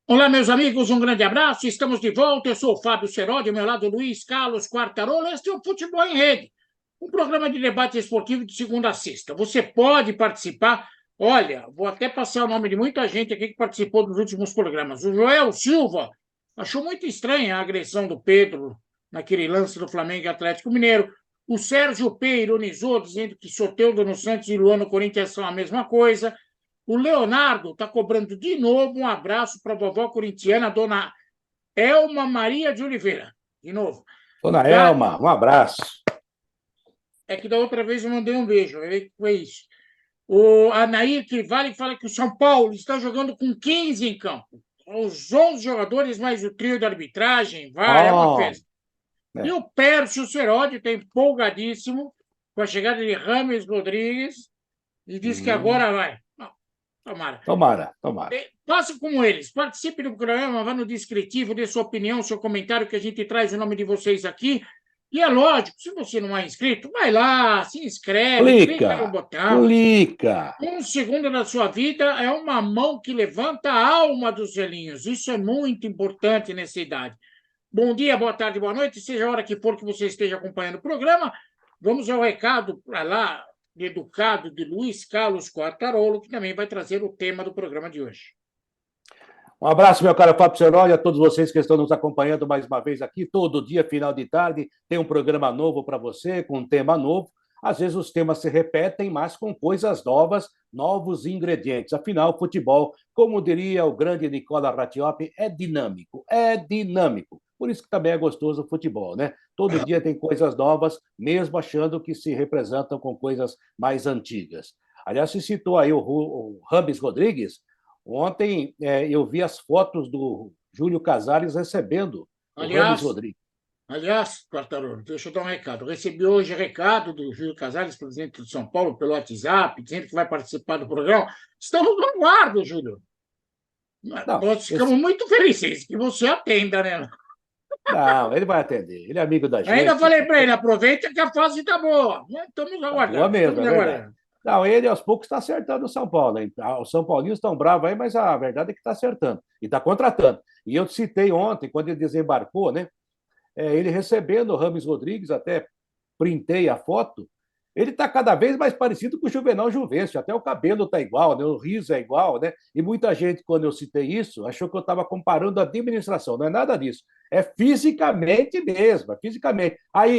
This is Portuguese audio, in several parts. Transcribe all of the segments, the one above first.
Olá, meus amigos, um grande abraço. Estamos de volta. Eu sou o Fábio Seródio, ao meu lado Luiz Carlos Quartarolo. Este é o Futebol em Rede, um programa de debate esportivo de segunda a sexta. Você pode participar. Olha, vou até passar o nome de muita gente aqui que participou dos últimos programas. O Joel Silva achou muito estranha a agressão do Pedro naquele lance do Flamengo e Atlético Mineiro. O Sérgio P. ironizou, dizendo que Soteldo no Santos e Luan no Corinthians são a mesma coisa. O Leonardo está cobrando de novo um abraço para a vovó corintiana, dona Elma Maria de Oliveira. De novo. Dona Elma, um abraço. É que da outra vez eu mandei um beijo. Foi isso. A Nair que vale fala que o São Paulo está jogando com 15 em campo. Os 11 jogadores, mais o trio de arbitragem, vai, é uma festa. E o Pércio Seródio está empolgadíssimo com a chegada de Rames Rodrigues e diz que agora vai. Tomara. Tomara. Faça como eles, participe do programa, vá no descritivo, dê sua opinião, seu comentário, que a gente traz o nome de vocês aqui. E é lógico, se você não é inscrito, vai lá, se inscreve, clica no botão. Clica. Um segundo da sua vida é uma mão que levanta a alma dos velhinhos. Isso é muito importante nessa idade. Bom dia, boa tarde, boa noite, seja a hora que for que você esteja acompanhando o programa. Vamos ao recado para lá, educado de Luiz Carlos Quartarolo, que também vai trazer o tema do programa de hoje. Um abraço, meu caro Fábio Seródio, a todos vocês que estão nos acompanhando mais uma vez aqui. Todo dia, final de tarde, tem um programa novo para você, com um tema novo. Às vezes os temas se repetem, mas com coisas novas, novos ingredientes. Afinal, futebol, como diria o grande Nicola Rattioppi, é dinâmico. É dinâmico. Por isso que também é gostoso o futebol, né? Todo dia tem coisas novas, mesmo achando que se representam com coisas mais antigas. Aliás, se citou aí o Rames Rodrigues. Ontem eu vi as fotos do Júlio Casares recebendo o Rames Rodrigues. Aliás, Quartarolo, deixa eu dar um recado. Eu recebi hoje recado do Júlio Casares, presidente de São Paulo, pelo WhatsApp, dizendo que vai participar do programa. Estamos no aguardo, Júlio. Nós ficamos muito felizes que você atenda, né? Não, ele vai atender. Ele é amigo da gente. Ainda falei para ele, aproveita que a fase está boa. Estamos aguardando. Boa mesmo, é verdade. Não, ele aos poucos está acertando o São Paulo. Hein? Os São Paulinos estão bravos aí, mas a verdade é que está acertando. E está contratando. E eu citei ontem, quando ele desembarcou, né? Ele recebendo o Rames Rodrigues, até printei a foto. Ele está cada vez mais parecido com o Juvenal Juvencio, até o cabelo está igual, né? O riso é igual, né? E muita gente, quando eu citei isso, achou que eu estava comparando a administração. Não é nada disso. É fisicamente mesmo, é fisicamente. Aí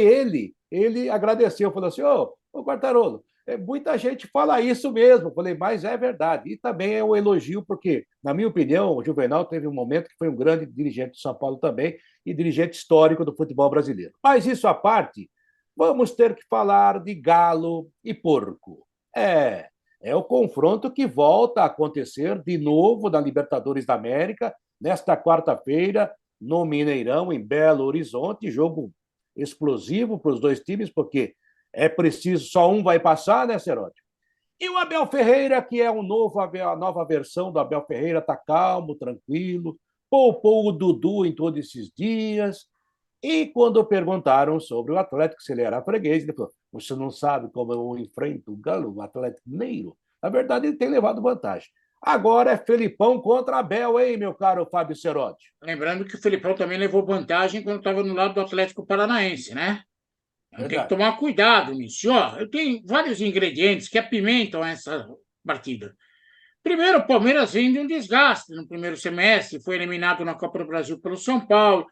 ele agradeceu, falou assim: ô Quartarolo, muita gente fala isso mesmo. Eu falei, mas é verdade. E também é um elogio, porque, na minha opinião, o Juvenal teve um momento que foi um grande dirigente do São Paulo também e dirigente histórico do futebol brasileiro. Mas isso à parte, vamos ter que falar de Galo e Porco. É o confronto que volta a acontecer de novo na Libertadores da América, nesta quarta-feira, no Mineirão, em Belo Horizonte. Jogo explosivo para os dois times, porque é preciso, só um vai passar, né, Seródio? E o Abel Ferreira, que é a nova versão do Abel Ferreira, está calmo, tranquilo, poupou o Dudu em todos esses dias. E quando perguntaram sobre o Atlético, se ele era freguês, ele falou: você não sabe como eu enfrento o Galo, o Atlético Mineiro? Na verdade, ele tem levado vantagem. Agora é Felipão contra Abel, hein, meu caro Fábio Serotti? Lembrando que o Felipão também levou vantagem quando estava no lado do Atlético Paranaense, né? Tem que tomar cuidado nisso. Eu tenho vários ingredientes que apimentam essa partida. Primeiro, o Palmeiras vem de um desgaste no primeiro semestre, foi eliminado na Copa do Brasil pelo São Paulo,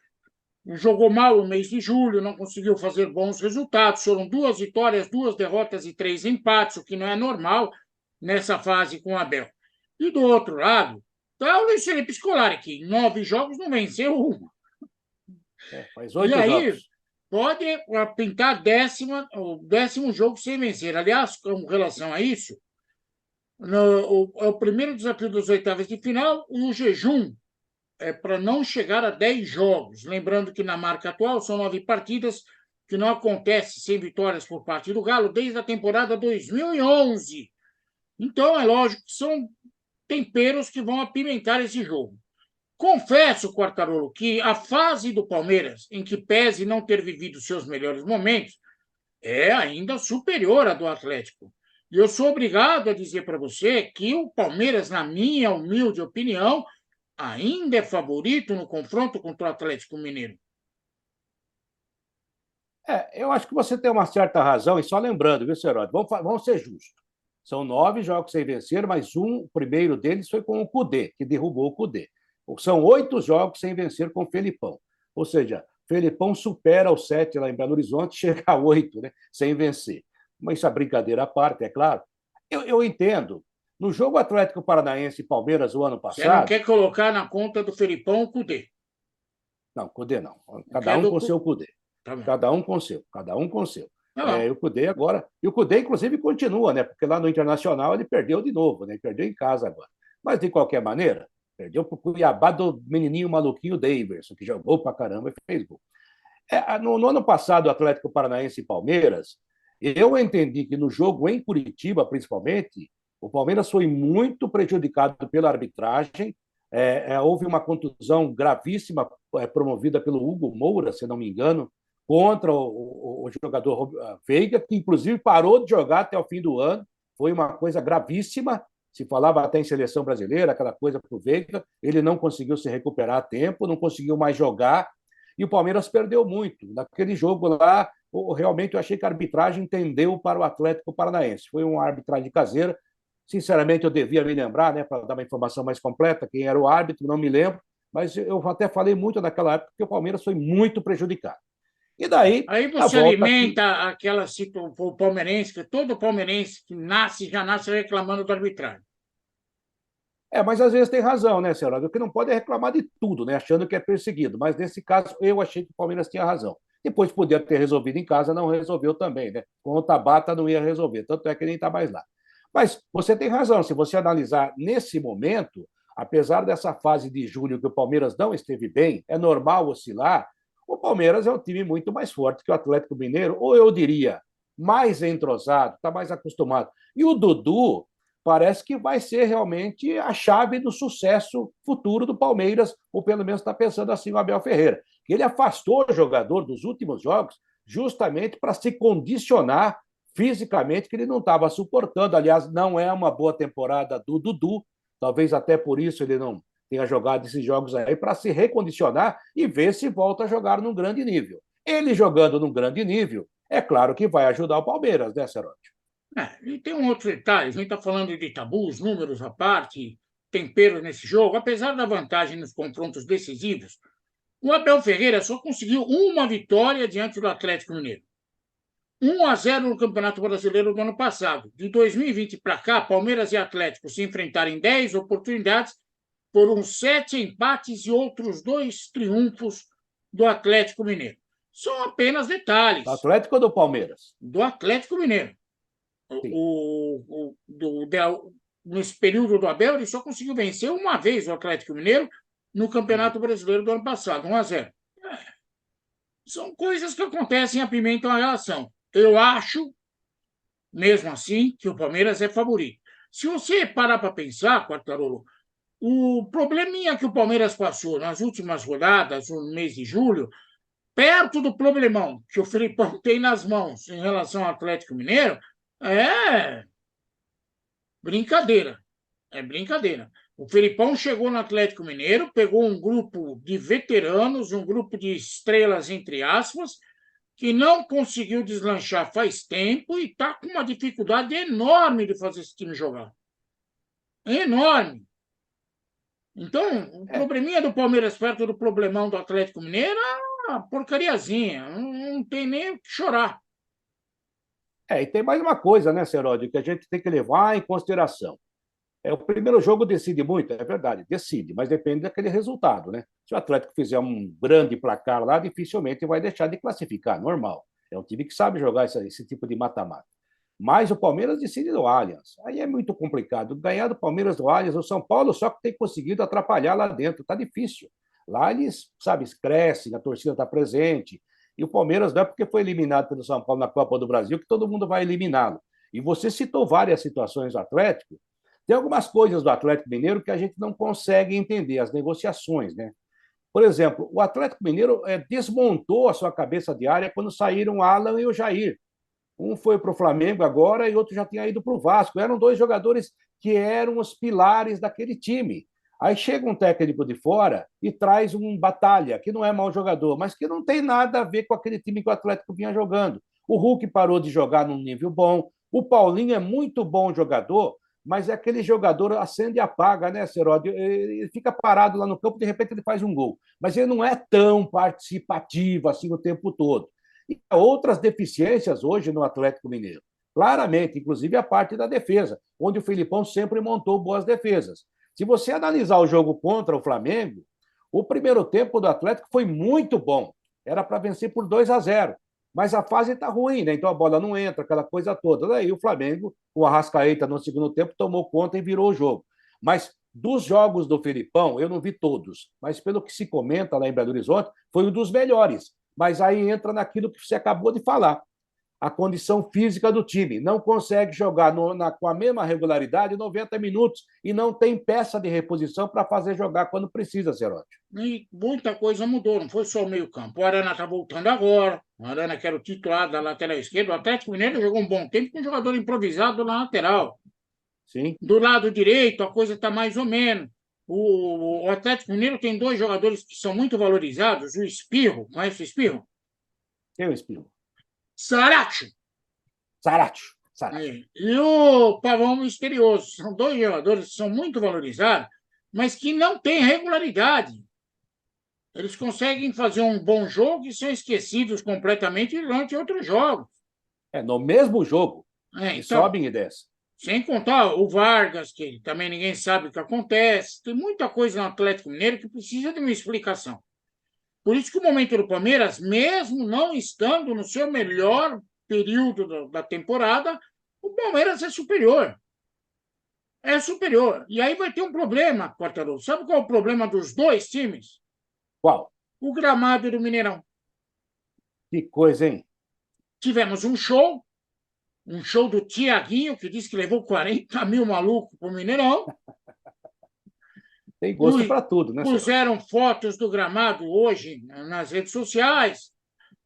jogou mal no mês de julho, não conseguiu fazer bons resultados. Foram 2 vitórias, 2 derrotas e 3 empates, o que não é normal nessa fase com o Abel. E do outro lado, está o Luiz Felipe Scolari, que em 9 jogos não venceu uma. Faz 8 jogos. E aí, pode pintar o 10º jogo sem vencer. Aliás, com relação a isso, o primeiro desafio das oitavas de final, o jejum é para não chegar a 10 jogos. Lembrando que na marca atual são 9 partidas, que não acontece sem vitórias por parte do Galo desde a temporada 2011. Então, é lógico que são temperos que vão apimentar esse jogo. Confesso, Quartarolo, que a fase do Palmeiras, em que pese não ter vivido seus melhores momentos, é ainda superior à do Atlético. E eu sou obrigado a dizer para você que o Palmeiras, na minha humilde opinião, ainda é favorito no confronto contra o Atlético Mineiro. Eu acho que você tem uma certa razão, e só lembrando, viu, Seródio? Vamos ser justos. São 9 jogos sem vencer, mas o primeiro deles foi com o Cudê, que derrubou o Cudê. São 8 jogos sem vencer com o Felipão. Ou seja, Felipão supera os 7 lá em Belo Horizonte, chega a 8, né, sem vencer. Mas isso é brincadeira à parte, é claro. Eu entendo. No jogo Atlético Paranaense e Palmeiras o ano Você não passado. quer colocar na conta do Felipão o Cudê? Não, Cudê não. Não Cada quer um do... com seu Cudê. Tá bom. Cada um com seu, cada um com seu. Tá E o Cudê agora. E o Cudê, inclusive, continua, né? Porque lá no Internacional ele perdeu de novo, né? Ele perdeu em casa agora. Mas, de qualquer maneira, perdeu para o Cuiabá do menininho maluquinho Daverson, que jogou pra caramba e fez gol. No ano passado, Atlético Paranaense e Palmeiras, eu entendi que no jogo em Curitiba, principalmente, o Palmeiras foi muito prejudicado pela arbitragem. Houve uma contusão gravíssima promovida pelo Hugo Moura, se não me engano, contra o jogador Veiga, que inclusive parou de jogar até o fim do ano. Foi uma coisa gravíssima. Se falava até em seleção brasileira, aquela coisa para o Veiga. Ele não conseguiu se recuperar a tempo, não conseguiu mais jogar. E o Palmeiras perdeu muito. Naquele jogo lá, realmente eu achei que a arbitragem entendeu para o Atlético Paranaense. Foi uma arbitragem caseira. Sinceramente, eu devia me lembrar, né, para dar uma informação mais completa, quem era o árbitro, não me lembro, mas eu até falei muito naquela época que o Palmeiras foi muito prejudicado. E daí, Aí a você volta aqui. alimenta aquela situação, o palmeirense, que todo palmeirense que nasce, já nasce reclamando do arbitragem. Mas às vezes tem razão, né, Celso? O que não pode é reclamar de tudo, né, achando que é perseguido. Mas nesse caso, eu achei que o Palmeiras tinha razão. Depois podia ter resolvido em casa, não resolveu também, né? Com o Tabata não ia resolver, tanto é que nem está mais lá. Mas você tem razão, se você analisar nesse momento, apesar dessa fase de julho que o Palmeiras não esteve bem, é normal oscilar, o Palmeiras é um time muito mais forte que o Atlético Mineiro, ou eu diria, mais entrosado, está mais acostumado. E o Dudu parece que vai ser realmente a chave do sucesso futuro do Palmeiras, ou pelo menos está pensando assim o Abel Ferreira. Ele afastou o jogador dos últimos jogos justamente para se condicionar fisicamente, que ele não estava suportando. Aliás, não é uma boa temporada do Dudu, talvez até por isso ele não tenha jogado esses jogos aí, para se recondicionar e ver se volta a jogar num grande nível. Ele jogando num grande nível, é claro que vai ajudar o Palmeiras, né, Serotti? E tem um outro detalhe: a gente está falando de tabus, números à parte, temperos nesse jogo. Apesar da vantagem nos confrontos decisivos, o Abel Ferreira só conseguiu uma vitória diante do Atlético Mineiro. 1-0 no Campeonato Brasileiro do ano passado. De 2020 para cá, Palmeiras e Atlético se enfrentaram em 10 oportunidades, foram 7 empates e outros 2 triunfos do Atlético Mineiro. São apenas Do detalhes. Atlético ou do Palmeiras? Do Atlético Mineiro. Sim. Nesse período do Abel, ele só conseguiu vencer uma vez o Atlético Mineiro no Campeonato Brasileiro do ano passado, 1-0. São coisas que acontecem e apimentam a relação. Eu acho, mesmo assim, que o Palmeiras é favorito. Se você parar para pensar, Quartarolo, o probleminha que o Palmeiras passou nas últimas rodadas, no mês de julho, perto do problemão que o Felipão tem nas mãos em relação ao Atlético Mineiro, é brincadeira. É brincadeira. O Felipão chegou no Atlético Mineiro, pegou um grupo de veteranos, um grupo de estrelas, entre aspas, que não conseguiu deslanchar faz tempo e está com uma dificuldade enorme de fazer esse time jogar. Enorme. Então, o probleminha do Palmeiras perto do problemão do Atlético Mineiro é uma porcariazinha. Não tem nem o que chorar. E tem mais uma coisa, né, Seródio, que a gente tem que levar em consideração. O primeiro jogo decide muito, é verdade, decide, mas depende daquele resultado, né? Se o Atlético fizer um grande placar lá, dificilmente vai deixar de classificar, normal. É um time que sabe jogar esse tipo de mata-mata. Mas o Palmeiras decide no Allianz. Aí é muito complicado. Ganhar do Palmeiras no Allianz, o São Paulo só que tem conseguido atrapalhar lá dentro. Está difícil. Lá eles, sabe, crescem, a torcida está presente. E o Palmeiras não é porque foi eliminado pelo São Paulo na Copa do Brasil que todo mundo vai eliminá-lo. E você citou várias situações do Atlético. Tem algumas coisas do Atlético Mineiro que a gente não consegue entender, as negociações, né? Por exemplo, o Atlético Mineiro desmontou a sua cabeça de área quando saíram o Alan e o Jair. Um foi para o Flamengo agora e outro já tinha ido para o Vasco. Eram 2 jogadores que eram os pilares daquele time. Aí chega um técnico de fora e traz um Batalha, que não é mau jogador, mas que não tem nada a ver com aquele time que o Atlético vinha jogando. O Hulk parou de jogar num nível bom, o Paulinho é muito bom jogador, mas é aquele jogador acende e apaga, né, Seródio? Ele fica parado lá no campo, de repente ele faz um gol. Mas ele não é tão participativo assim o tempo todo. E há outras deficiências hoje no Atlético Mineiro. Claramente, inclusive a parte da defesa, onde o Filipão sempre montou boas defesas. Se você analisar o jogo contra o Flamengo, o primeiro tempo do Atlético foi muito bom. Era para vencer por 2-0. Mas a fase está ruim, né? Então a bola não entra, aquela coisa toda. Daí o Flamengo, o Arrascaeta no segundo tempo, tomou conta e virou o jogo. Mas dos jogos do Filipão, eu não vi todos, mas pelo que se comenta lá em Belo Horizonte, foi um dos melhores. Mas aí entra naquilo que você acabou de falar, a condição física do time. Não consegue jogar com a mesma regularidade 90 minutos e não tem peça de reposição para fazer jogar quando precisa, Zerotti. E muita coisa mudou, não foi só o meio-campo. O Arana está voltando agora. O Arana, que era o titular da lateral esquerda. O Atlético Mineiro jogou um bom tempo com um jogador improvisado na lateral. Sim. Do lado direito, a coisa está mais ou menos. O Atlético Mineiro tem dois jogadores que são muito valorizados. O Espirro, conhece o Espirro? Quem é o Espirro? Saracho. Saracho. E o Pavão Misterioso. São dois jogadores que são muito valorizados, mas que não têm regularidade. Eles conseguem fazer um bom jogo e são esquecidos completamente durante outros jogos. No mesmo jogo. Então, sobem e descem. Sem contar o Vargas, que também ninguém sabe o que acontece. Tem muita coisa no Atlético Mineiro que precisa de uma explicação. Por isso que o momento do Palmeiras, mesmo não estando no seu melhor período da temporada, o Palmeiras é superior. É superior. E aí vai ter um problema, Quartarolo. Sabe qual é o problema dos dois times? Qual? O gramado do Mineirão. Que coisa, hein? Tivemos um show do Tiaguinho, que disse que levou 40 mil malucos para o Mineirão. Tem gosto para tudo, né, senhor? Puseram fotos do gramado hoje nas redes sociais.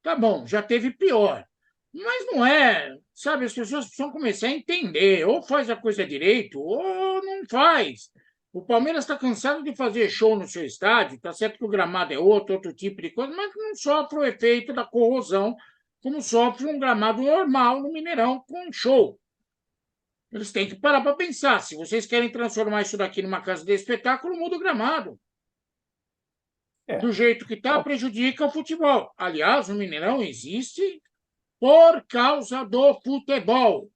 Tá bom, já teve pior. Mas não é, sabe? As pessoas precisam começar a entender. Ou faz a coisa direito, ou não faz. O Palmeiras está cansado de fazer show no seu estádio. Está certo que o gramado é outro tipo de coisa, mas não sofre o efeito da corrosão como sofre um gramado normal no Mineirão com show. Eles têm que parar para pensar. Se vocês querem transformar isso daqui numa casa de espetáculo, muda o gramado. Do jeito que está, prejudica o futebol. Aliás, o Mineirão existe por causa do futebol.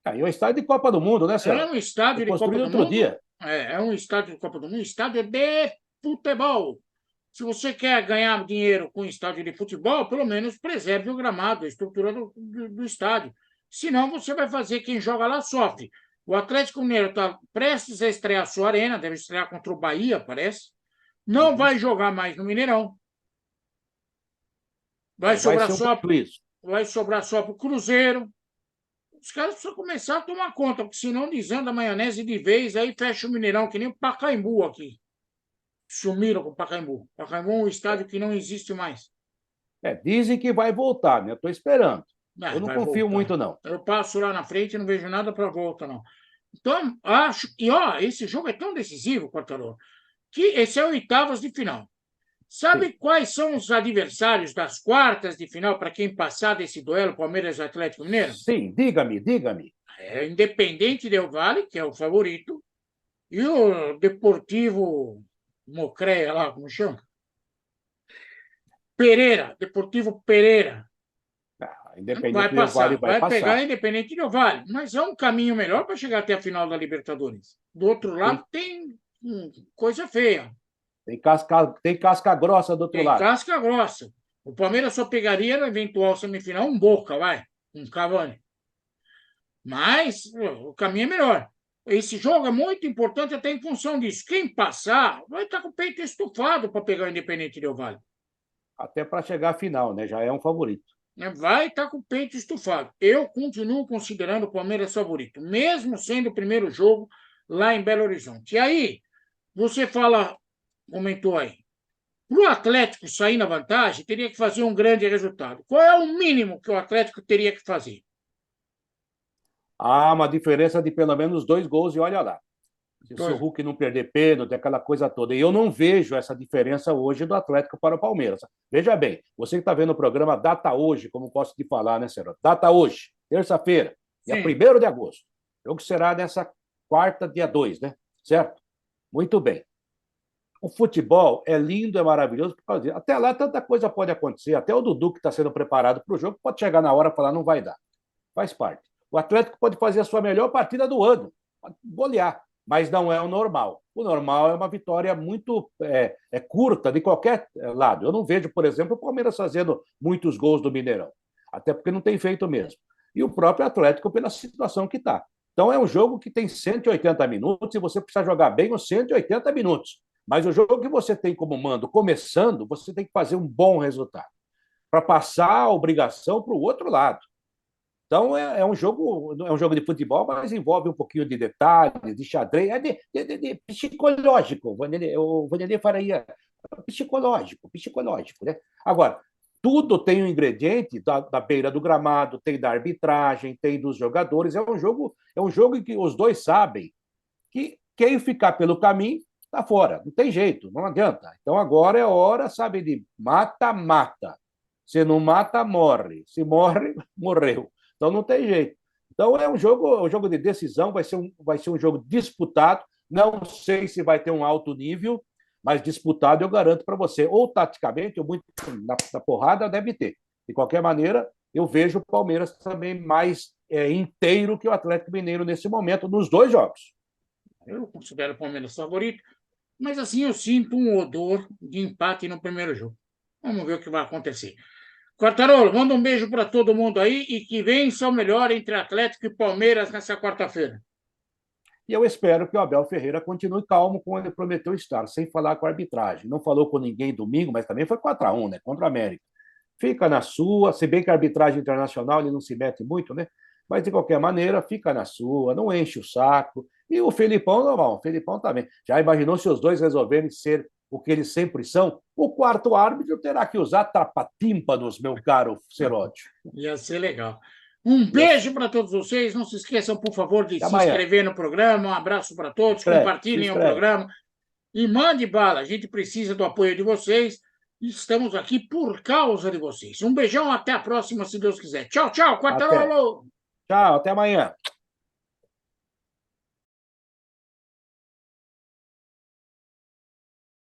E um estádio de Copa do Mundo, né, senhor? É um estádio de Copa do outro Mundo. Dia. É um estádio de Copa do Mundo, estádio de futebol. Se você quer ganhar dinheiro com estádio de futebol, pelo menos preserve o gramado, a estrutura do estádio. Senão, você vai fazer quem joga lá sofre. O Atlético Mineiro está prestes a estrear a sua arena, deve estrear contra o Bahia, parece. Não vai jogar mais no Mineirão. Vai sobrar só para o Cruzeiro. Os caras precisam começar a tomar conta, porque senão desanda a maionese de vez, aí fecha o Mineirão, que nem o Pacaembu aqui. Sumiram com o Pacaembu. Pacaembu é um estádio que não existe mais. Dizem que vai voltar, né? Eu estou esperando. Eu não confio muito, não. Eu passo lá na frente e não vejo nada para volta, não. Então, acho... E, esse jogo é tão decisivo, Quartarolo, que esse é o oitavas de final. Sabe quais são os adversários das quartas de final para quem passar desse duelo Palmeiras e Atlético Mineiro? Sim, diga-me. É Independente Del Valle, que é o favorito, e o Deportivo Mocreia lá, como chama? Deportivo Pereira. Independente Del Valle vai passar. Pegar Independente Del Valle, mas é um caminho melhor para chegar até a final da Libertadores. Do outro lado tem coisa feia. Tem casca grossa do outro lado. Tem casca grossa. O Palmeiras só pegaria na eventual semifinal um Boca, um Cavani. Mas o caminho é melhor. Esse jogo é muito importante até em função disso. Quem passar vai estar com o peito estufado para pegar o Independente Del Valle. Até para chegar à final, né? Já é um favorito. Vai estar com o peito estufado. Eu continuo considerando o Palmeiras favorito, mesmo sendo o primeiro jogo lá em Belo Horizonte. E aí, você comentou aí, para o Atlético sair na vantagem, teria que fazer um grande resultado. Qual é o mínimo que o Atlético teria que fazer? Uma diferença de pelo menos 2 gols e olha lá. Se o Hulk não perder pênalti, aquela coisa toda. E eu não vejo essa diferença hoje do Atlético para o Palmeiras. Veja bem, você que está vendo o programa Data Hoje, como gosto de falar, né, Senhor? Data Hoje, terça-feira, dia Sim. 1º de agosto. O jogo será nessa quarta, dia 2, né? Certo? Muito bem. O futebol é lindo, é maravilhoso, por causa disso. Até lá, tanta coisa pode acontecer. Até o Dudu, que está sendo preparado para o jogo, pode chegar na hora e falar: não vai dar. Faz parte. O Atlético pode fazer a sua melhor partida do ano, pode golear, mas não é o normal. O normal é uma vitória muito curta de qualquer lado. Eu não vejo, por exemplo, o Palmeiras fazendo muitos gols do Mineirão, até porque não tem feito mesmo. E o próprio Atlético pela situação que está. Então é um jogo que tem 180 minutos e você precisa jogar bem os 180 minutos. Mas o jogo que você tem como mando começando, você tem que fazer um bom resultado para passar a obrigação para o outro lado. Então é um jogo de futebol, mas envolve um pouquinho de detalhes, de xadrez, de psicológico. O Vanderlei faria psicológico, né? Agora, tudo tem um ingrediente da beira do gramado, tem da arbitragem, tem dos jogadores. É um jogo em que os dois sabem que quem ficar pelo caminho está fora. Não tem jeito, não adianta. Então agora é hora, sabe, de mata-mata. Se não mata, morre. Se morre, morreu. Então não tem jeito. Então é um jogo de decisão, vai ser um jogo disputado. Não sei se vai ter um alto nível, mas disputado eu garanto para você. Ou taticamente, ou muito na porrada, deve ter. De qualquer maneira, eu vejo o Palmeiras também mais inteiro que o Atlético Mineiro nesse momento, nos dois jogos. Eu considero o Palmeiras favorito, mas assim eu sinto um odor de empate no primeiro jogo. Vamos ver o que vai acontecer. Quartarolo, manda um beijo para todo mundo aí e que vença o melhor entre Atlético e Palmeiras nessa quarta-feira. E eu espero que o Abel Ferreira continue calmo como ele prometeu estar, sem falar com a arbitragem. Não falou com ninguém domingo, mas também foi 4-1, né? Contra o América. Fica na sua, se bem que a arbitragem internacional ele não se mete muito, né? Mas, de qualquer maneira, fica na sua, não enche o saco. E o Felipão, não, o Felipão também. Já imaginou se os dois resolverem ser o que eles sempre são? O quarto árbitro terá que usar trapa-tímpanos, meu caro Seródio. Ia ser legal. Um beijo para todos vocês. Não se esqueçam, por favor, de Até se amanhã. inscrever no programa. Um abraço para todos. Se Compartilhem o inscreve. programa. E mande bala. A gente precisa do apoio de vocês. Estamos aqui por causa de vocês. Um beijão. Até a próxima, se Deus quiser. Tchau, tchau. Até. Quartarolo! Tchau, até amanhã.